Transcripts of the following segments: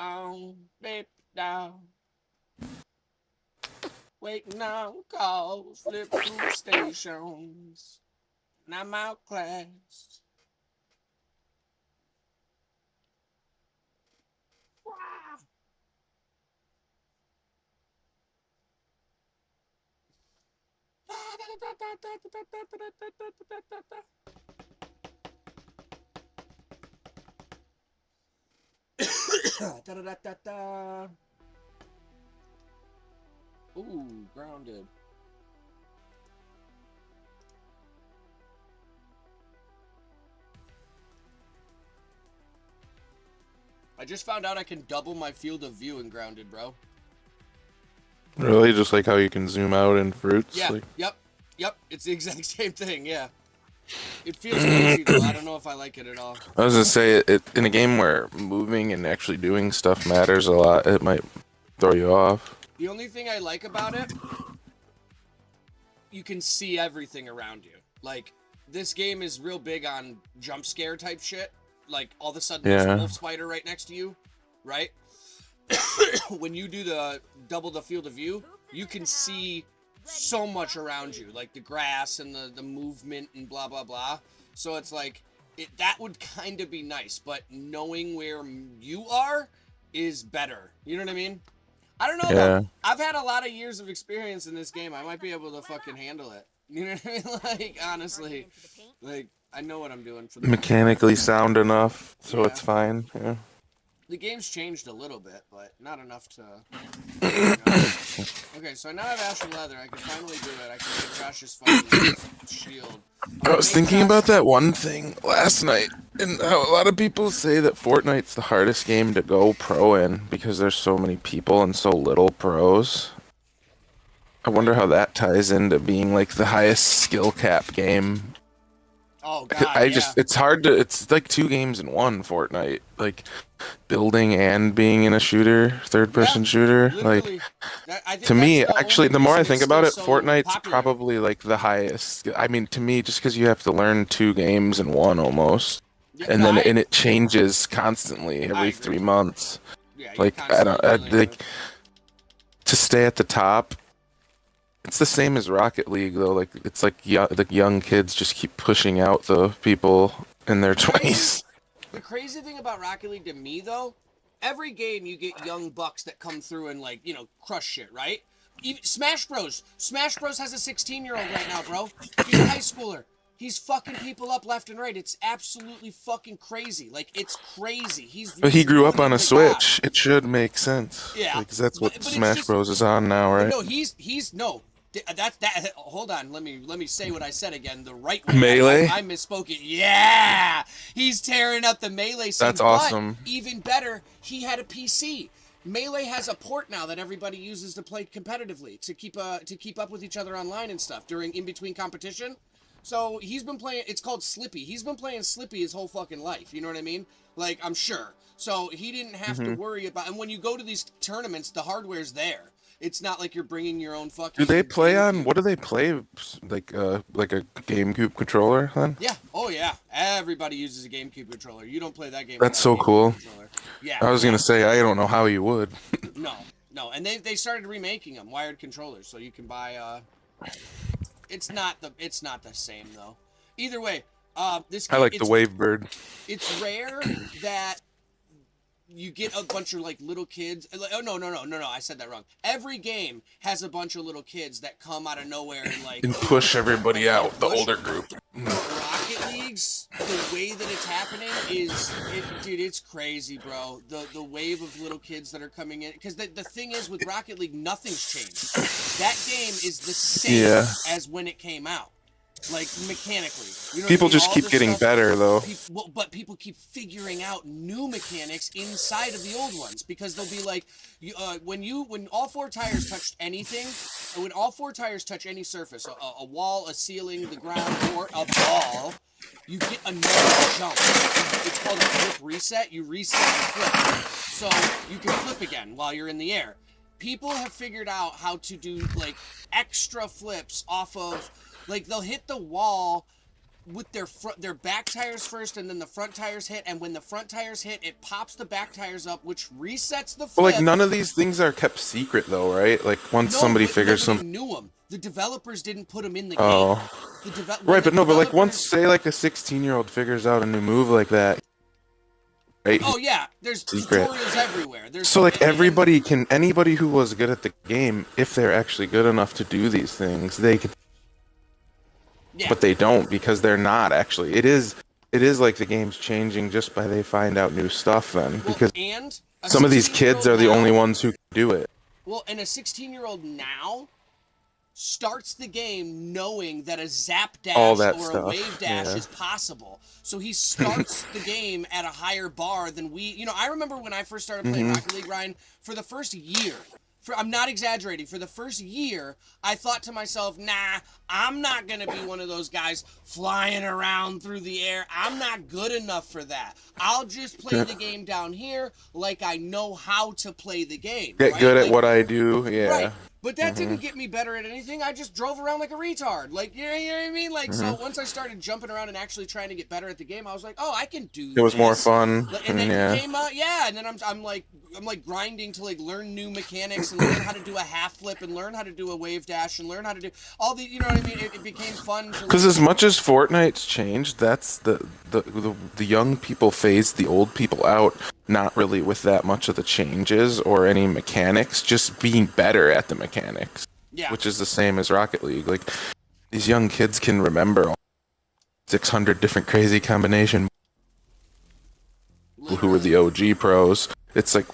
down, baby down. Waiting on calls, flip through stations. And I'm outclassed. Wow. Da-da-da-da-da. Ooh, grounded. I just found out I can double my field of view in grounded, bro. Really? Just like how you can zoom out in fruits? Yeah, Like... yep. It's the exact same thing, yeah. It feels crazy, though. I don't know if I like it at all. I was gonna say, in a game where moving and actually doing stuff matters a lot, it might throw you off. The only thing I like about it, you can see everything around you. Like, this game is real big on jump scare type shit. Like, all of a sudden there's a wolf spider right next to you, right? When you do the double the field of view, you can see so much around you, like the grass and the movement and blah blah blah. So it's like that would kind of be nice, but knowing where you are is better. You know what I mean? I don't know though. I've had a lot of years of experience in this game. I might be able to fucking handle it. You know what I mean? Like, honestly, like, I know what I'm doing for the mechanically sound enough, so it's fine. Yeah. The game's changed a little bit, but not enough to... You know. Okay, so now I have Ashen Leather. I can finally do it. I can get Josh's fucking shield. I was thinking about that one thing last night, and how a lot of people say that Fortnite's the hardest game to go pro in because there's so many people and so little pros. I wonder how that ties into being like the highest skill cap game. Oh god, it's hard to, it's like 2 games in one, Fortnite. Like, building and being in a shooter, third-person shooter. Like, to me, actually, the more I think about it, Fortnite's probably like the highest. I mean, to me, just because you have to learn 2 games in one almost. And then it changes constantly every 3 months. Like, like, to stay at the top, it's the same as Rocket League, though. Like, it's like the young kids just keep pushing out the people in their 20s. The crazy thing about Rocket League to me, though, every game you get young bucks that come through and, like, you know, crush shit, right? Even Smash Bros. Smash Bros has a 16-year-old right now, bro. He's a high schooler. He's fucking people up left and right. It's absolutely fucking crazy. Like, it's crazy. But he grew up on a Switch. It should make sense. Yeah. Because that's what Smash Bros is on now, right? No, no. That. Hold on. Let me say what I said again. The right way. Melee. I misspoke it. Yeah. He's tearing up the Melee scene. That's awesome. But even better, he had a PC. Melee has a port now that everybody uses to play competitively to keep up with each other online and stuff during in between competition. So he's been playing. It's called Slippy. He's been playing Slippy his whole fucking life. You know what I mean? Like, I'm sure. So he didn't have to worry about. And when you go to these tournaments, the hardware's there. It's not like you're bringing your own fucking... Do they play on... What do they play? Like a GameCube controller, then? Yeah. Oh, yeah. Everybody uses a GameCube controller. You don't play that game... That's so cool. Yeah. I was going to say, I don't know how you would. No. And they started remaking them, wired controllers, so you can buy... It's not the same, though. Either way, this game... I like the Wavebird. It's rare that... You get a bunch of, like, little kids. Oh, no. I said that wrong. Every game has a bunch of little kids that come out of nowhere and, like... And push everybody out, the older group. Rocket Leagues, the way that it's happening is... dude, it's crazy, bro. The wave of little kids that are coming in. Because the thing is, with Rocket League, nothing's changed. That game is the same as when it came out. Like, mechanically. You know people just keep getting better, though. But people keep figuring out new mechanics inside of the old ones. Because they'll be like, when all 4 tires touched anything, when all 4 tires touch any surface, a wall, a ceiling, the ground, or a ball, you get another jump. It's called a flip reset. You reset the flip. So you can flip again while you're in the air. People have figured out how to do, like, extra flips off of... Like, they'll hit the wall with their back tires first, and then the front tires hit, and when the front tires hit, it pops the back tires up, which resets the flip. Well, like none of these things are kept secret though, right? Like once somebody figures some, knew them. The developers didn't put them in the game. Right, but no, but like once say like a 16-year-old figures out a new move like that, right? Oh yeah, there's tutorials everywhere. So like anybody who was good at the game, if they're actually good enough to do these things, they could. Yeah. But they don't because they're not actually. It is like the game's changing just by they find out new stuff then because some of these kids are the only ones who can do it. Well, and a 16-year-old now starts the game knowing that a zap dash or a wave dash is possible. So he starts the game at a higher bar than we. I remember when I first started playing Rocket League, Ryan, for the first year. I'm not exaggerating. For the first year, I thought to myself, nah, I'm not going to be one of those guys flying around through the air. I'm not good enough for that. I'll just play the game down here like I know how to play the game. Get good at what I do, yeah. Right. But that didn't get me better at anything. I just drove around like a retard. Like, you know what I mean? Like, so once I started jumping around and actually trying to get better at the game, I was like, oh, I can do this. It was more fun. And then it came out, and then I'm like grinding to like learn new mechanics and learn how to do a half flip and learn how to do a wave dash and learn how to do all the, you know what I mean? It became fun. Because as much as Fortnite's changed, that's the young people phased the old people out. Not really with that much of the changes or any mechanics, just being better at the mechanics. Yeah. Which is the same as Rocket League. Like, these young kids can remember 600 different crazy combination who were the OG pros. It's like,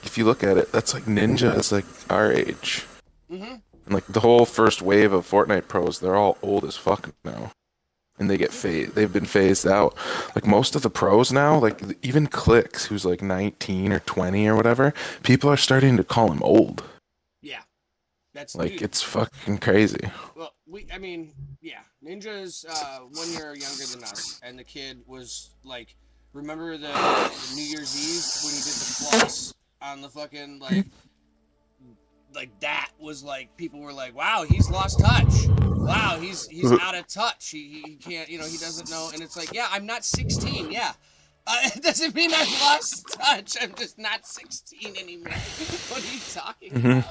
if you look at it, that's like Ninja is like our age. And like the whole first wave of Fortnite pros, they're all old as fuck now. And they've been phased out. Like most of the pros now, like even Clicks, who's like 19 or 20 or whatever, people are starting to call him old. Yeah. That's like, it's fucking crazy. Well, Ninja's 1 year younger than us, and the kid was like, remember the New Year's Eve when he did the floss on the fucking like that was like, people were like, wow, he's lost touch. Wow, he's out of touch. He can't, he doesn't know. And it's like, yeah, I'm not 16. Yeah. It doesn't mean I've lost touch. I'm just not 16 anymore. What are you talking about?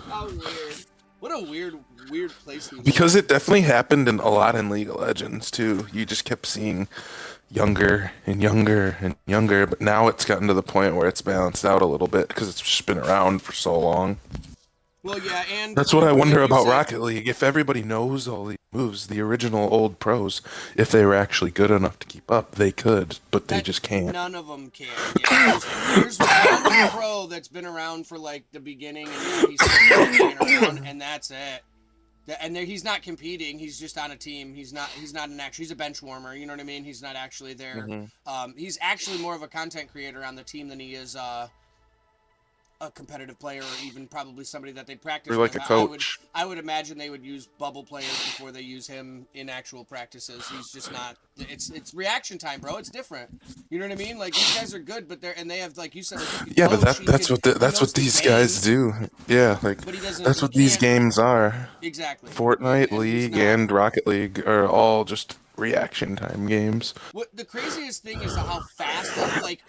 How weird. What a weird place. Because it definitely happened a lot in League of Legends, too. You just kept seeing younger and younger and younger, but now it's gotten to the point where it's balanced out a little bit because it's just been around for so long. Well, yeah, and that's what I wonder about Rocket League. If everybody knows all these moves, the original old pros, if they were actually good enough to keep up, they could, but they just can't. None of them can. Yeah, there's one pro that's been around for like the beginning, and he's been around, and that's it. And he's not competing. He's just on a team. He's not an actual. He's a bench warmer. You know what I mean? He's not actually there. He's actually more of a content creator on the team than he is a competitive player, or even probably somebody that they practice or like with. A coach. I would imagine they would use bubble players before they use him in actual practices. He's just not. It's reaction time, bro. It's different. You know what I mean? Like, these guys are good, but they have, like you said. Like, yeah, but that's what these guys do. Yeah, like that's what these games are. Exactly. Fortnite, League, and Rocket League are all just reaction time games. What the craziest thing is how fast, like,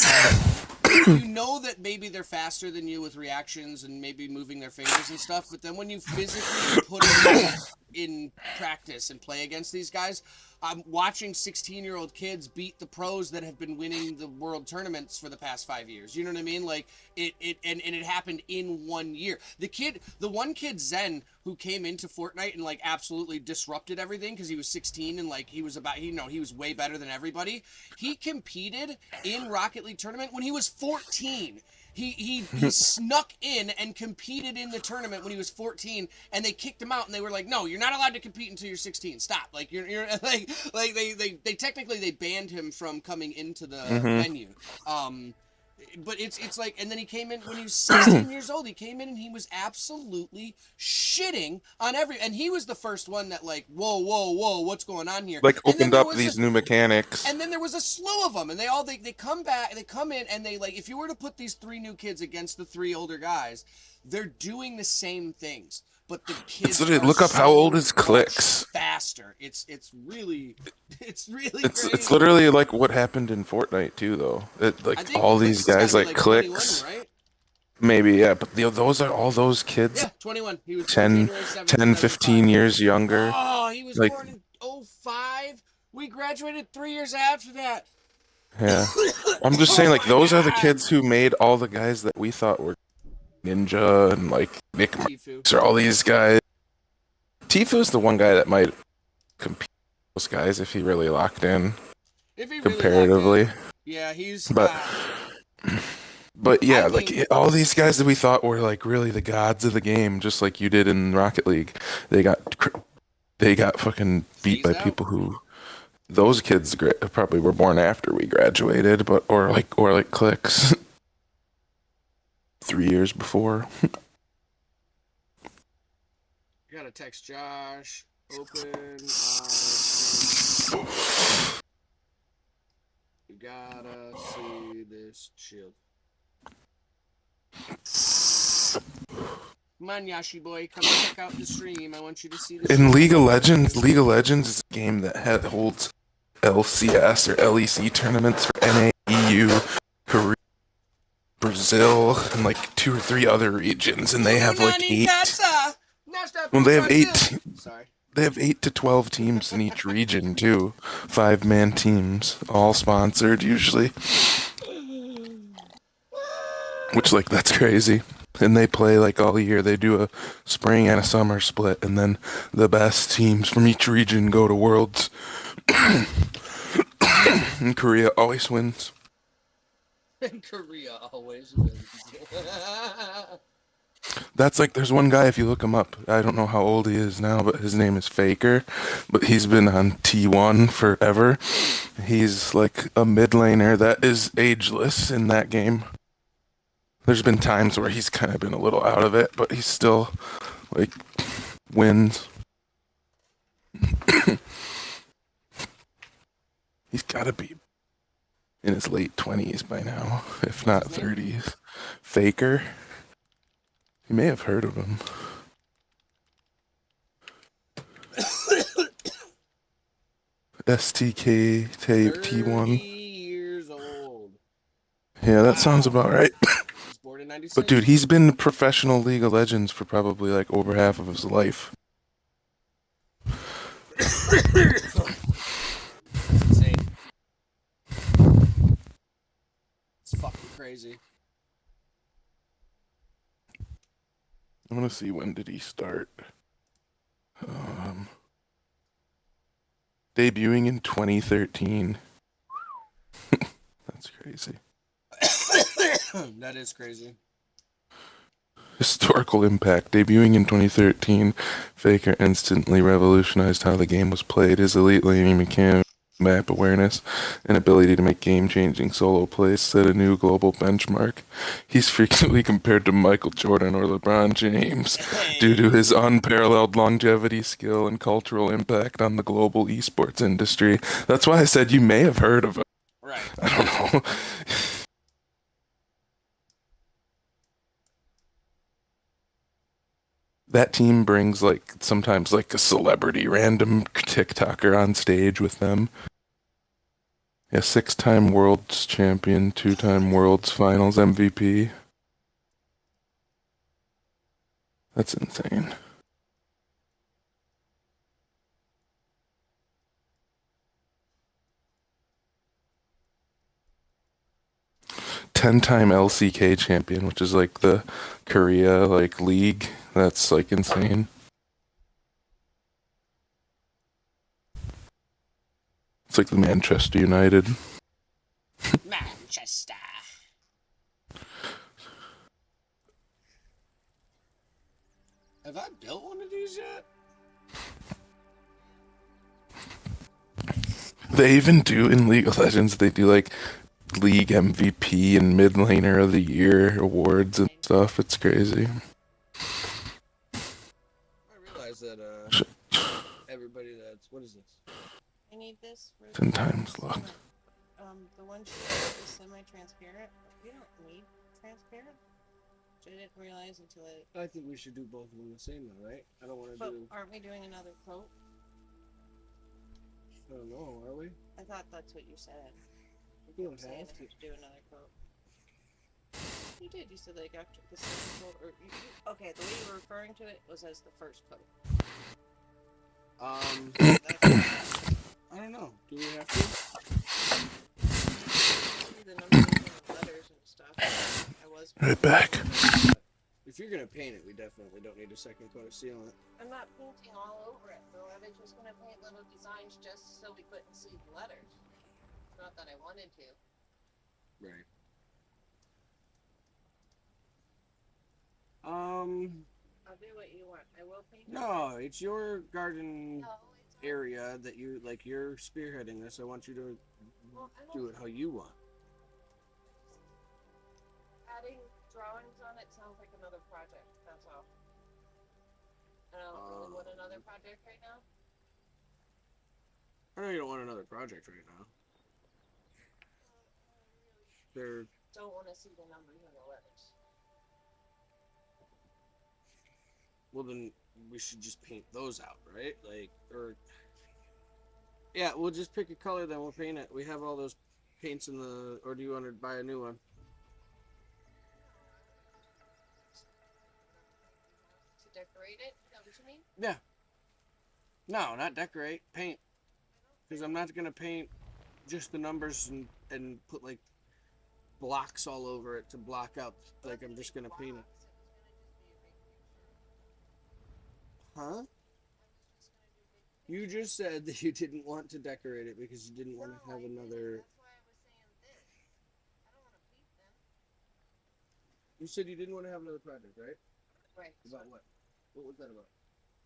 you know that maybe they're faster than you with reactions and maybe moving their fingers and stuff, but then when you physically put it in practice and play against these guys, I'm watching 16-year-old kids beat the pros that have been winning the world tournaments for the past 5 years. You know what I mean? Like, it happened in 1 year. The one kid, Zen, who came into Fortnite and like absolutely disrupted everything because he was 16 and like he was way better than everybody. He competed in Rocket League tournament when he was 14. He snuck in and competed in the tournament when he was 14, and they kicked him out, and they were like, "No, you're not allowed to compete until you're 16. Stop!" Like, you're like they technically banned him from coming into the venue. But it's like, and then he came in when he was 16 years old. He came in and he was absolutely shitting on and he was the first one that like, whoa, what's going on here? Like, opened up these new mechanics. And then there was a slew of them, and they come back, they come in, and they like, if you were to put these 3 new kids against the 3 older guys, they're doing the same things. but the kids look up how old is Clix. Faster. It's really crazy. It's literally like what happened in Fortnite too, though. Like all these guys like Clix. Right? Maybe, yeah, but those are all those kids. Yeah, 21. He was 10, 15 years younger. Oh, he was born in 2005. We graduated 3 years after that. Yeah. I'm just saying, like, those are the kids who made all the guys that we thought were Ninja and, like, Nick Marks or all these guys. Tifu's the one guy that might compete with those guys if he really locked in. If he comparatively. Really locked in. Yeah, he's... But yeah, like all these guys that we thought were like really the gods of the game, just like you did in Rocket League, they got fucking beat by people who those kids probably were born after we graduated, but or like Clix 3 years before. You gotta text Josh. Open. You gotta see this shield. Come on, Yashi boy, come check out the stream. I want you to see this. In League of Legends is a game that holds LCS or LEC tournaments for NA, EU, Korea, Brazil, and like 2 or 3 other regions, and they have like 8. Well, they have 8. Sorry. They have 8 to 12 teams in each region too. 5-man teams, all sponsored usually. Which, like, that's crazy. And they play, like, all year. They do a spring and a summer split, and then the best teams from each region go to Worlds. And Korea always wins. Korea always wins. That's like, there's one guy, if you look him up, I don't know how old he is now, but his name is Faker. But he's been on T1 forever. He's, like, a mid laner that is ageless in that game. There's been times where he's kind of been a little out of it, but he's still, like, wins. He's got to be in his late 20s by now, if not 30s. Faker. You may have heard of him. STK tape T1. Years old. Yeah, that sounds about right. Born in 96. But dude, he's been professional League of Legends for probably like over half of his life. That's insane. It's fucking crazy. I want to see, when did he start? Debuting in 2013. That's crazy. That is crazy. Historical impact. Debuting in 2013, Faker instantly revolutionized how the game was played. His elite laning mechanic, map awareness, and ability to make game-changing solo plays set a new global benchmark. He's frequently compared to Michael Jordan or LeBron James due to his unparalleled longevity, skill, and cultural impact on the global esports industry. That's why I said you may have heard of him. Right. I don't know. That team brings, like, sometimes, like, a celebrity random TikToker on stage with them. Yeah, 6-time Worlds champion, 2-time Worlds Finals MVP. That's insane. Ten-time LCK champion, which is like the Korea like league. That's like insane. It's like the Manchester United. Manchester. Have I built one of these yet? They even do in League of Legends, they do like League MVP and Mid Laner of the Year awards and stuff. It's crazy. I realize that everybody that's, what is this? I need this. 10 times luck. The one sheet is semi-transparent. We don't need transparent. I didn't realize until I think we should do both of them the same though, right? I don't want to do... aren't we doing another coat? I don't know, are we? I thought that's what you said. We don't have to. Do another coat. You did. You said like after the second coat, or okay. The way you were referring to it was as the first coat. I don't know. Do we have to? The numbers and the letters and stuff. I was right back. If you're gonna paint it, we definitely don't need a second coat of sealant. I'm not painting all over it though. I was just gonna paint little designs just so we couldn't see the letters. Not that I wanted to. Right. I'll do what you want. I will paint. No, it's your garden No, area that you like. You're spearheading this. I want you to do it how you want. Adding drawings on it sounds like another project. That's all. I don't really want another project right now. I know you don't want another project right now. They're... Don't want to see the numbers and the letters. Well, then we should just paint those out, right? Like, or... Yeah, we'll just pick a color, then we'll paint it. We have all those paints in the... Or do you want to buy a new one? To decorate it? Is that what you mean? Yeah. No, not decorate. Paint. Because I'm not going to paint just the numbers and put, like, blocks all over it to block out. Like, I'm just going to paint it. Huh? You just said that you didn't want to decorate it because you didn't want to have another... That's why I was saying this. I don't want to paint them. You said you didn't want to have another project, right? Right. About what? What was that about?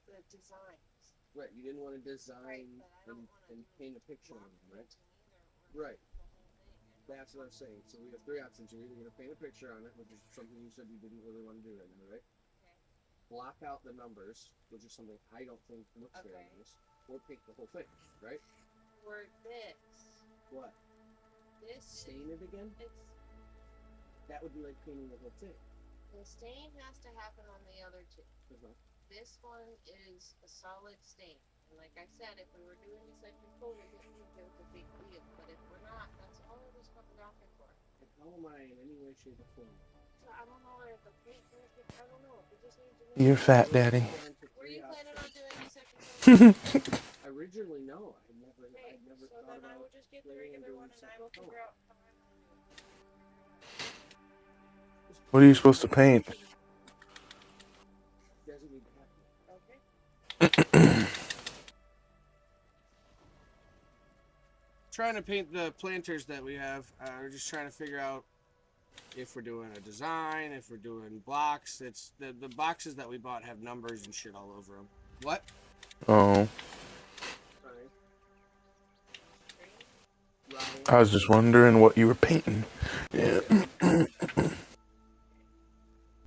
The designs. Right, you didn't want to design and paint a picture on them, right? Right. That's what I'm saying. So we have three options. You're either going to paint a picture on it, which is something you said you didn't really want to do right now, right? Okay. Block out the numbers, which is something I don't think looks very nice, or paint the whole thing, right? Or this. What? This Stain it again? It's That would be like painting the whole thing. the stain has to happen on the other two. Uh-huh. This one is a solid stain. And like I said, if we were doing the second coat, it would be a big deal. But if we're not, that's all I was fucking doctor for. And how am I in any way, shape, or form? So I don't know if the paint, I don't know. We just need to make You're fat, Daddy. Were you planning on doing the second coat? Originally, no. I never Okay, so thought then I about will just get the doing regular one and I will second figure coat. out how I'm gonna do it. What are you supposed to paint? Doesn't need to happen. Okay. Trying to paint the planters that we have. We're just trying to figure out if we're doing a design, if we're doing blocks. It's the boxes that we bought have numbers and shit all over them. What? Oh, I was just wondering what you were painting. Yeah.